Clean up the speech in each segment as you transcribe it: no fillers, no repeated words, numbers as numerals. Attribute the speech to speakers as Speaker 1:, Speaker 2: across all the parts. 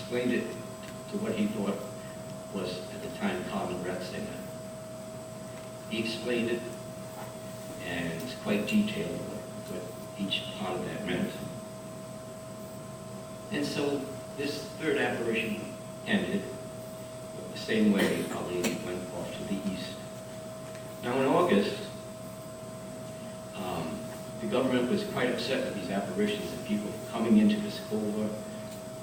Speaker 1: explained it to what he thought was, at the time, Carmen Ratzinger. He explained it, and it's quite detailed what each part of that meant. And so this third apparition ended the same way Our Lady went off to the east. Now in August, the government was quite upset with these apparitions and people coming into this cova,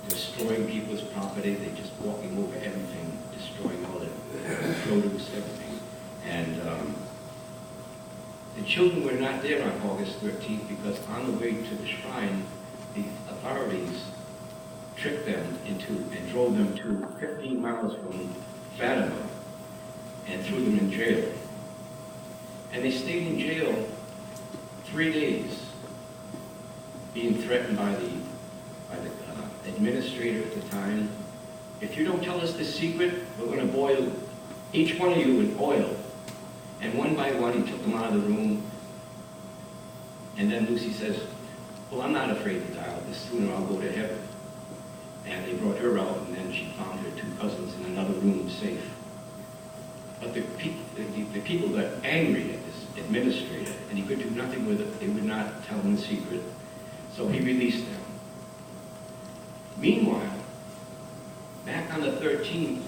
Speaker 1: destroying people's property. They're just walking over everything, destroying all the produce, everything. And the children were not there on August 13th because on the way to the shrine, the authorities tricked them into and drove them to 15 miles from Fatima and threw them in jail. And they stayed in jail 3 days, being threatened by the administrator at the time. If you don't tell us the secret, we're going to boil each one of you in oil. And one by one, he took them out of the room. And then Lucy says, well, I'm not afraid to die. The sooner I'll go to heaven. And they brought her out, and then she found her two cousins in another room safe. But the people got angry at this administrator, and he could do nothing with it. They would not tell him the secret. So he released them. Meanwhile, back on the 13th,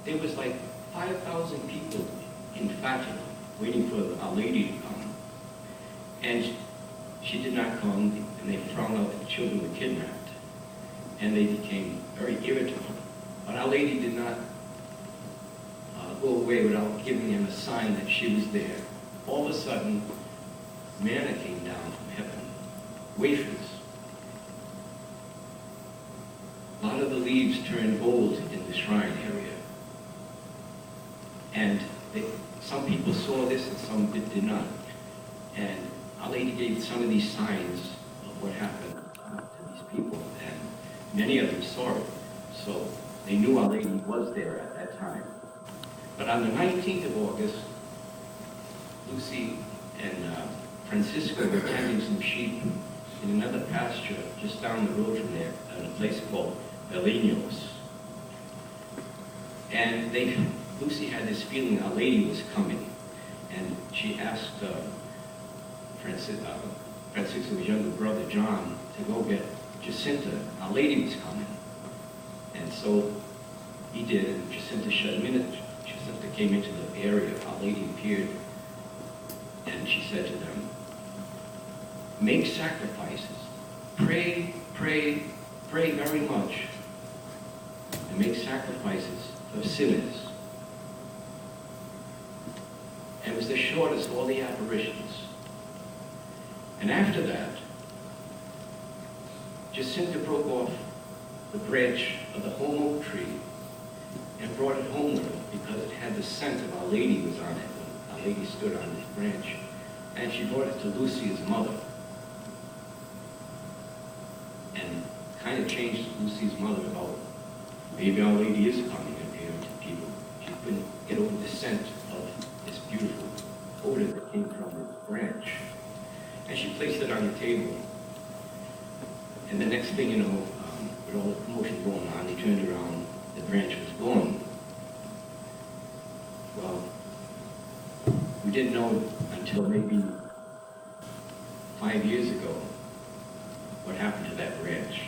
Speaker 1: there was like 5,000 people in Fatima waiting for Our Lady to come. And she did not come, and they found out that the children were kidnapped. And they became very irritable. But Our Lady did not go away without giving them a sign that she was there. All of a sudden, manna came down from heaven, wafers. A lot of the leaves turned gold in the shrine area. And some people saw this and some did not. And Our Lady gave some of these signs of what happened to these people. And many of them saw it. So they knew Our Lady was there at that time. But on the 19th of August, Lucy and Francisco were tending some sheep in another pasture just down the road from there, in a place called Belinos. And Lucy had this feeling Our Lady was coming. And she asked Francisco's younger brother, John, to go get Jacinta. Our Lady was coming. And so he did, and Jacinta shut him in. Jacinta came into the area. Our Lady appeared, and she said to them, make sacrifices. Pray, pray, pray very much. And make sacrifices for sinners. And it was the shortest of all the apparitions. And after that, Jacinta broke off the branch of the home oak tree and brought it home with her because it had the scent of Our Lady was on it. When Our Lady stood on this branch. And she brought it to Lucia's mother. And kind of changed Lucy's mother about maybe Our Lady is coming and to people. She couldn't get over the scent of this beautiful odor that came from this branch. And she placed it on the table. And the next thing you know, with all the commotion going on, they turned around, the branch was gone. Well, we didn't know until maybe 5 years ago what happened to that branch.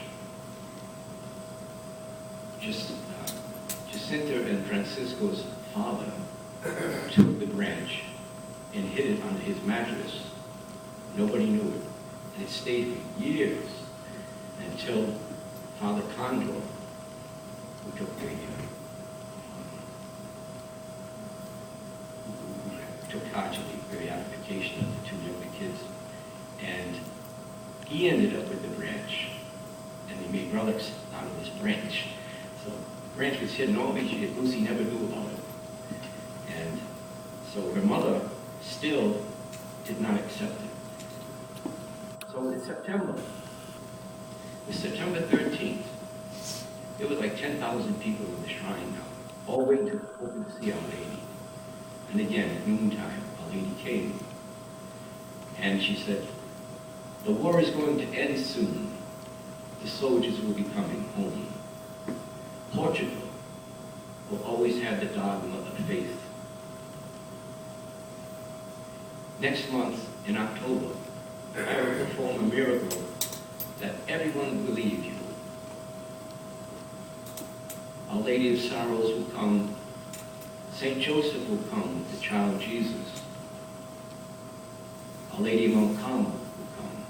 Speaker 1: Jacinta and Francisco's father took the branch and hid it under his mattress. Nobody knew it. And it stayed for years until Father Condor, who took charge of the beatification of the two younger kids, and he ended up with the branch, and they made relics out of this branch. So the branch was hidden all these years. Lucy never knew about it. And so her mother still did not accept it. So in September 13th, there was like 10,000 people in the shrine now, all waiting to hoping to see Our Lady. And again, at noontime, Our Lady came. And she said, the war is going to end soon. The soldiers will be coming home. Portugal will always have the dogma of faith. Next month, in October, I will perform a miracle that everyone will believe you. Our Lady of Sorrows will come. St. Joseph will come with the child Jesus. Our Lady of Mount Carmel will come.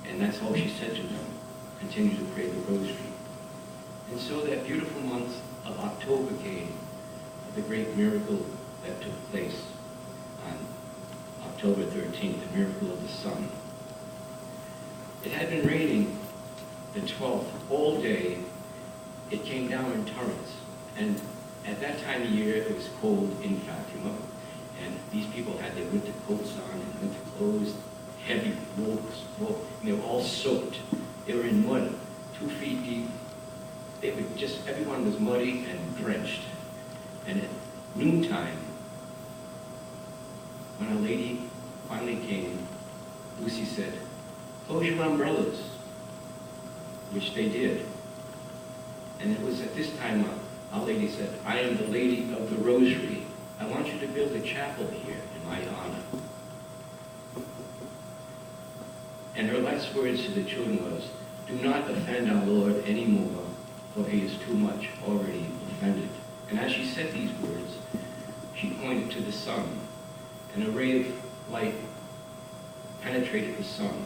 Speaker 1: And that's all she said to them. Continue to pray the rosary. And so that beautiful month of October came, of the great miracle that took place on October 13th, the miracle of the sun. It had been raining the 12th all day. It came down in torrents. And at that time of year, it was cold in Fatima. And these people had their winter coats on and winter clothes, heavy robes. They were all soaked. They were in mud, 2 feet deep. They were just, everyone was muddy and drenched. And at noontime, when Our Lady finally came, Lucy said, "Close your umbrellas," which they did. And it was at this time Our Lady said, "I am the Lady of the Rosary. I want you to build a chapel here in my honor." And her last words to the children was, "Do not offend our Lord anymore, for he is too much already offended." And as she said these words, she pointed to the sun. And a ray of light penetrated the sun.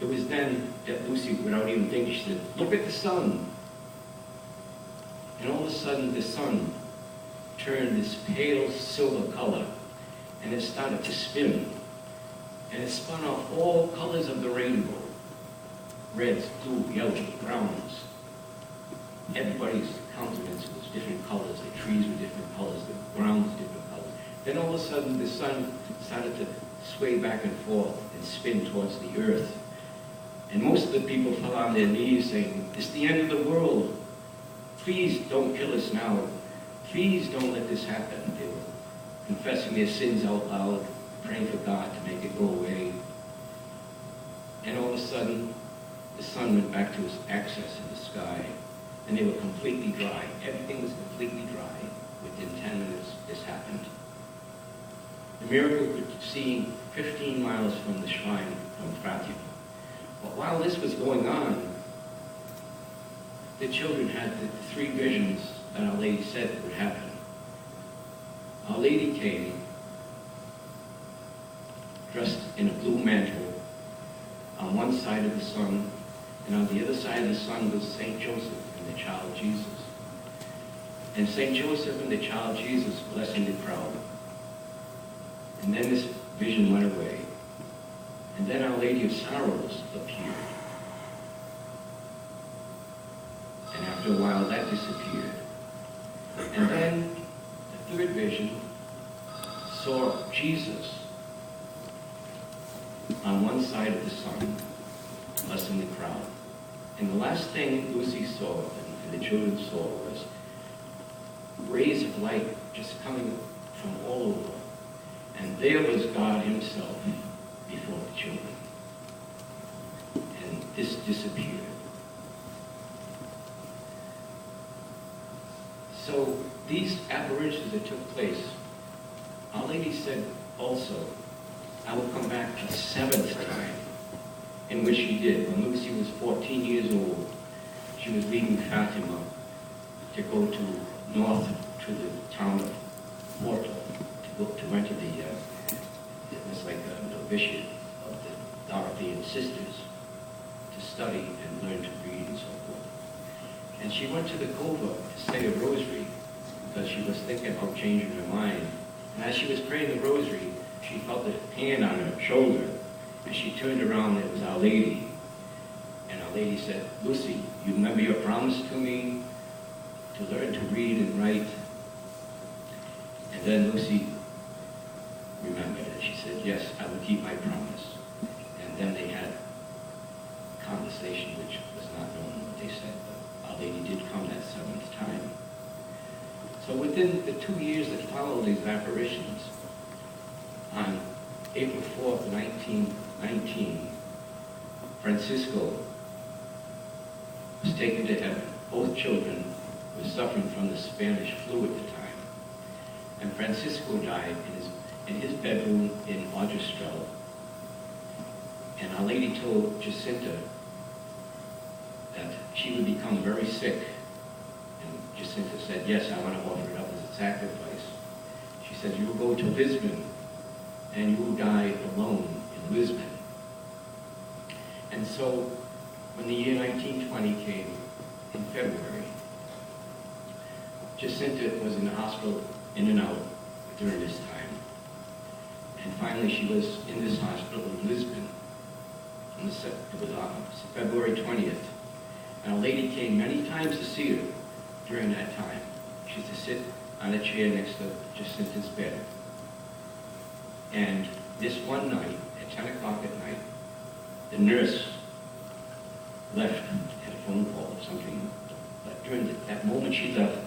Speaker 1: It was then that Lucy, without even thinking, she said, "Look at the sun." And all of a sudden, the sun turned this pale silver color, and it started to spin. And it spun off all colors of the rainbow. Reds, blue, yellows, browns. Everybody's countenance was different colors. The trees were different colors. The ground was different colors. Then all of a sudden, the sun started to sway back and forth and spin towards the earth. And most of the people fell on their knees saying, "It's the end of the world. Please don't kill us now. Please don't let this happen." They were confessing their sins out loud, praying for God to make it go away. And all of a sudden, the sun went back to its axis in the sky, and they were completely dry. Everything was completely dry. Within 10 minutes, this happened. The miracle could be seen 15 miles from the shrine from Fatima. But while this was going on, the children had the 3 visions that Our Lady said would happen. Our Lady came dressed in a blue mantle on one side of the sun, and on the other side of the sun was St. Joseph and the child Jesus. And St. Joseph and the child Jesus blessing the crowd. And then this vision went away. And then Our Lady of Sorrows appeared. And after a while, that disappeared. And then the 3rd vision saw Jesus on one side of the sun, blessing the crowd. And the last thing Lucy saw, and the children saw, was rays of light just coming from all over. And there was God himself before the children. And this disappeared. So these apparitions that took place, Our Lady said also, "I will come back a 7th time," in which she did. When Lucy was 14 years old, she was leaving Fatima to go to north to the town of Portugal to enter the, it was like a novitiate of the Dorothean sisters, to study and learn to read and so forth. And she went to the cova to say a rosary because she was thinking about changing her mind. And as she was praying the rosary, she felt a hand on her shoulder, and she turned around, and it was Our Lady. And Our Lady said, "Lucy, you remember your promise to me to learn to read and write?" And then Lucy remembered it. She said, "Yes, I will keep my promise." And then they had a conversation which was not known what they said, but Our Lady did come that 7th time. So within the 2 years that followed these apparitions, on April 4th, 1919, Francisco was taken to heaven. Both children were suffering from the Spanish flu at the time. And Francisco died in his bedroom in Augustrel. And Our Lady told Jacinta that she would become very sick. And Jacinta said, yes, I want to offer it up as a sacrifice. She said, you will go to Lisbon and you will die alone in Lisbon. And so when the year 1920 came in February, Jacinta was in the hospital in and out during this time. And finally she was in this hospital in Lisbon. It was February 20th. And Our Lady came many times to see her during that time. She used to sit on a chair next to Jacinta's bed. And this one night, at 10 o'clock at night, the nurse left, had a phone call or something. But during that moment she left,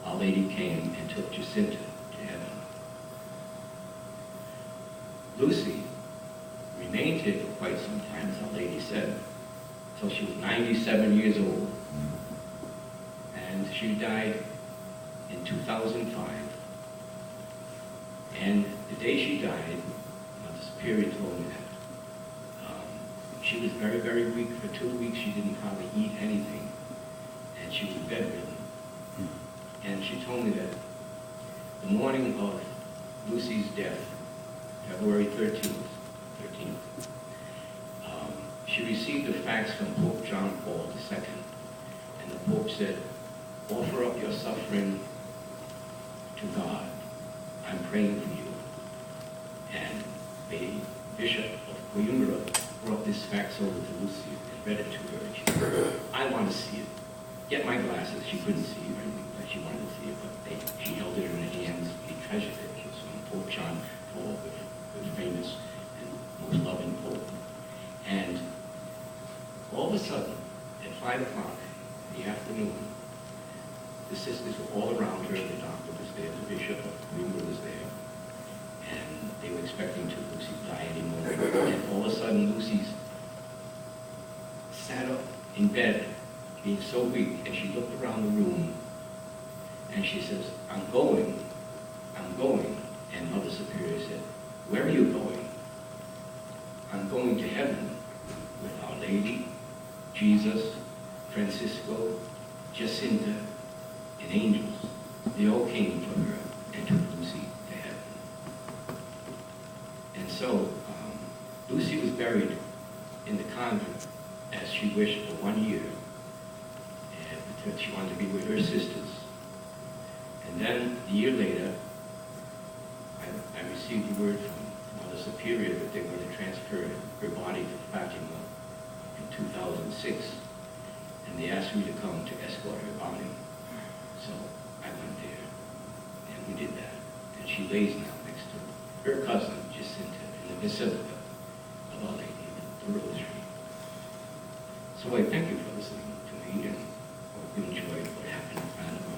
Speaker 1: Our Lady came and took Jacinta to heaven. Lucy remained here for quite some time, as Our Lady said, until she was 97 years old. And she died in 2005. And the day she died, the Superior told me that, she was very, very weak. For 2 weeks she didn't hardly eat anything. And she was bedridden. And she told me that the morning of Lucy's death, February 13th, she received a fax from Pope John Paul II. And the Pope said, offer up your suffering to God. I'm praying for you. And the Bishop of Coimbra brought this fax over to Lucia and read it to her. And she said, I want to see it. Get my glasses. She couldn't see or anything, but she wanted to see it. But she held it in her hands. He treasured it. It was from Pope John Paul, the famous and most loving Pope. And all of a sudden, at 5 o'clock in the afternoon, the sisters were all around her. The doctor was there. The Bishop of Coimbra was there. And they were expecting to Lucy die any moment. And all of a sudden, Lucy sat up in bed, being so weak, and she looked around the room, and she says, I'm going. And Mother Superior said, where are you going? I'm going to heaven with Our Lady, Jesus, Francisco, Jacinta, and angels. They all came for her and took Lucy to heaven. And so Lucy was buried in the convent as she wished for 1 year, and because she wanted to be with her sisters. And then a year later, I received the word from Mother Superior that they were going to transfer her body to Fatima in 2006, and they asked me to come to escort her body. So I went there, and we did that. And she lays now next to her cousin, Jacinta, in the Basilica of Our Lady, the Rosary. So I thank you for listening to me, and hope you enjoyed what happened in Fatima.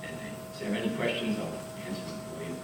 Speaker 1: And if there are any questions, I'll answer them for you.